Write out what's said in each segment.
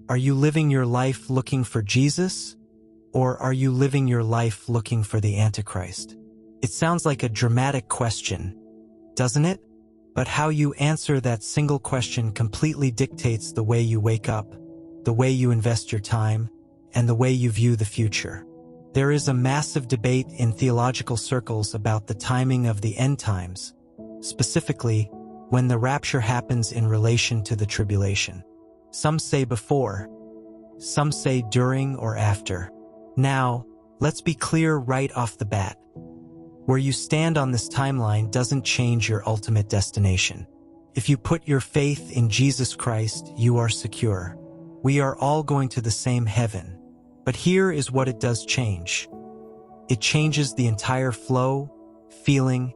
Are you living your life looking for Jesus? Or are you living your life looking for the Antichrist? It sounds like a dramatic question, doesn't it? But how you answer that single question completely dictates the way you wake up, the way you invest your time, and the way you view the future. There is a massive debate in theological circles about the timing of the end times, specifically when the rapture happens in relation to the tribulation. Some say before, some say during or after. Now, let's be clear right off the bat. Where you stand on this timeline doesn't change your ultimate destination. If you put your faith in Jesus Christ, you are secure. We are all going to the same heaven. But here is what it does change. It changes the entire flow, feeling,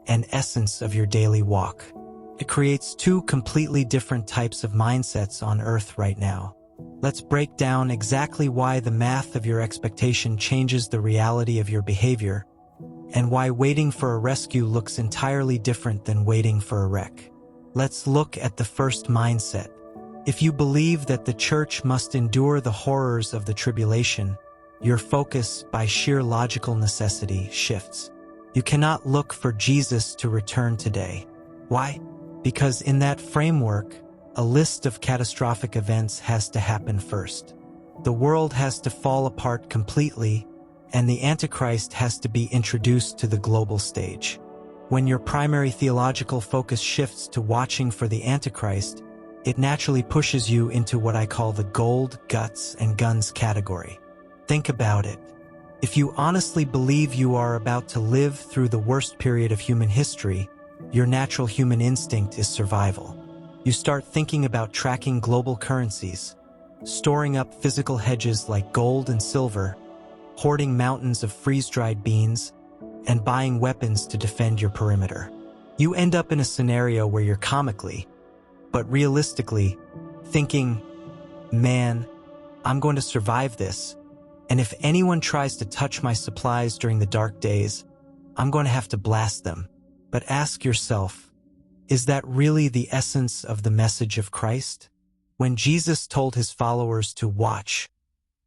and essence of your daily walk. It creates two completely different types of mindsets on earth right now. Let's break down exactly why the math of your expectation changes the reality of your behavior, and why waiting for a rescue looks entirely different than waiting for a wreck. Let's look at the first mindset. If you believe that the church must endure the horrors of the tribulation, your focus, by sheer logical necessity, shifts. You cannot look for Jesus to return today. Why? Because in that framework, a list of catastrophic events has to happen first. The world has to fall apart completely, and the Antichrist has to be introduced to the global stage. When your primary theological focus shifts to watching for the Antichrist, it naturally pushes you into what I call the gold, guts, and guns category. Think about it. If you honestly believe you are about to live through the worst period of human history, your natural human instinct is survival. You start thinking about tracking global currencies, storing up physical hedges like gold and silver, hoarding mountains of freeze-dried beans, and buying weapons to defend your perimeter. You end up in a scenario where you're comically, but realistically, thinking, man, I'm going to survive this, and if anyone tries to touch my supplies during the dark days, I'm going to have to blast them. But ask yourself, is that really the essence of the message of Christ? When Jesus told his followers to watch,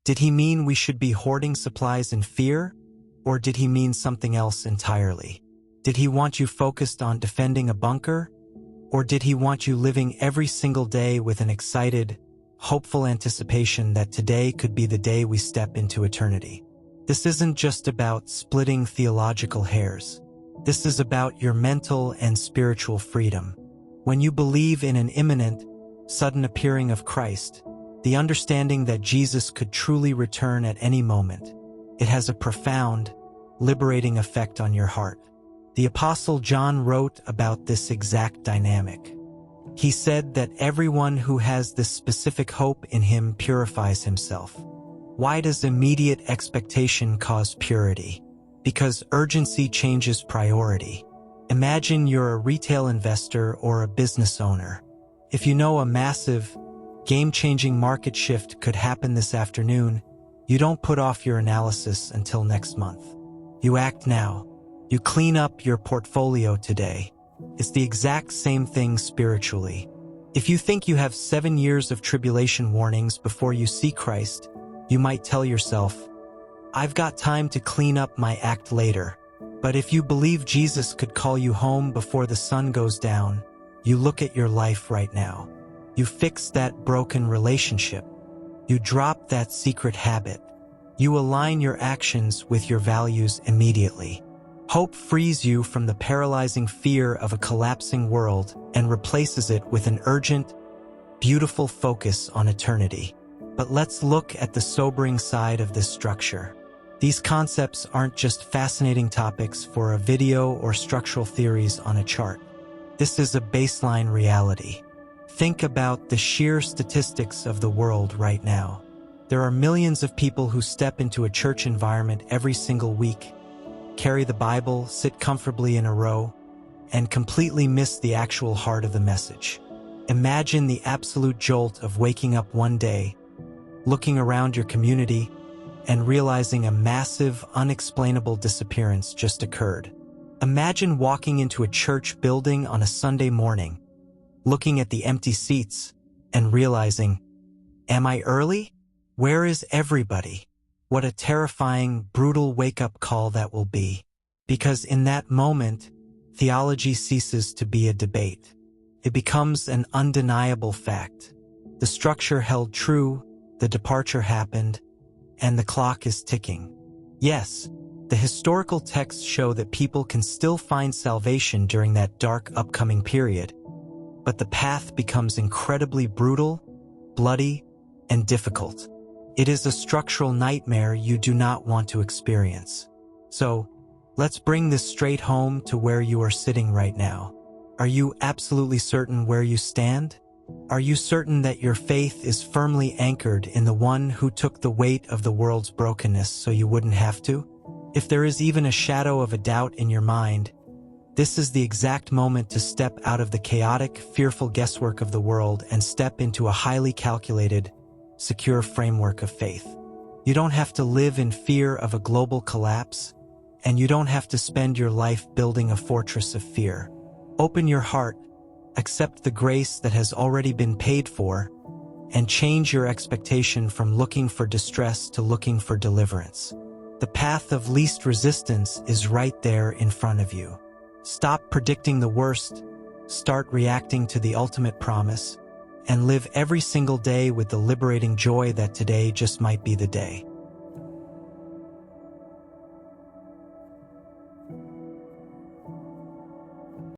did he mean we should be hoarding supplies in fear, or did he mean something else entirely? Did he want you focused on defending a bunker, or did he want you living every single day with an excited, hopeful anticipation that today could be the day we step into eternity? This isn't just about splitting theological hairs. This is about your mental and spiritual freedom. When you believe in an imminent, sudden appearing of Christ, the understanding that Jesus could truly return at any moment, it has a profound, liberating effect on your heart. The Apostle John wrote about this exact dynamic. He said that everyone who has this specific hope in him purifies himself. Why does immediate expectation cause purity? Because urgency changes priority. Imagine you're a retail investor or a business owner. If you know a massive, game-changing market shift could happen this afternoon, you don't put off your analysis until next month. You act now. You clean up your portfolio today. It's the exact same thing spiritually. If you think you have 7 years of tribulation warnings before you see Christ, you might tell yourself, I've got time to clean up my act later. But if you believe Jesus could call you home before the sun goes down, you look at your life right now. You fix that broken relationship. You drop that secret habit. You align your actions with your values immediately. Hope frees you from the paralyzing fear of a collapsing world and replaces it with an urgent, beautiful focus on eternity. But let's look at the sobering side of this structure. These concepts aren't just fascinating topics for a video or structural theories on a chart. This is a baseline reality. Think about the sheer statistics of the world right now. There are millions of people who step into a church environment every single week, carry the Bible, sit comfortably in a row, and completely miss the actual heart of the message. Imagine the absolute jolt of waking up one day, looking around your community, and realizing a massive, unexplainable disappearance just occurred. Imagine walking into a church building on a Sunday morning, looking at the empty seats, and realizing Am I early? Where is everybody? What a terrifying, brutal wake-up call that will be. Because in that moment, theology ceases to be a debate. It becomes an undeniable fact. The structure held true, the departure happened, and the clock is ticking. Yes, the historical texts show that people can still find salvation during that dark upcoming period, but the path becomes incredibly brutal, bloody, and difficult. It is a structural nightmare you do not want to experience. So, let's bring this straight home to where you are sitting right now. Are you absolutely certain where you stand? Are you certain that your faith is firmly anchored in the one who took the weight of the world's brokenness so you wouldn't have to? If there is even a shadow of a doubt in your mind, this is the exact moment to step out of the chaotic, fearful guesswork of the world and step into a highly calculated, secure framework of faith. You don't have to live in fear of a global collapse, and you don't have to spend your life building a fortress of fear. Open your heart, accept the grace that has already been paid for, and change your expectation from looking for distress to looking for deliverance. The path of least resistance is right there in front of you. Stop predicting the worst, start reacting to the ultimate promise, and live every single day with the liberating joy that today just might be the day.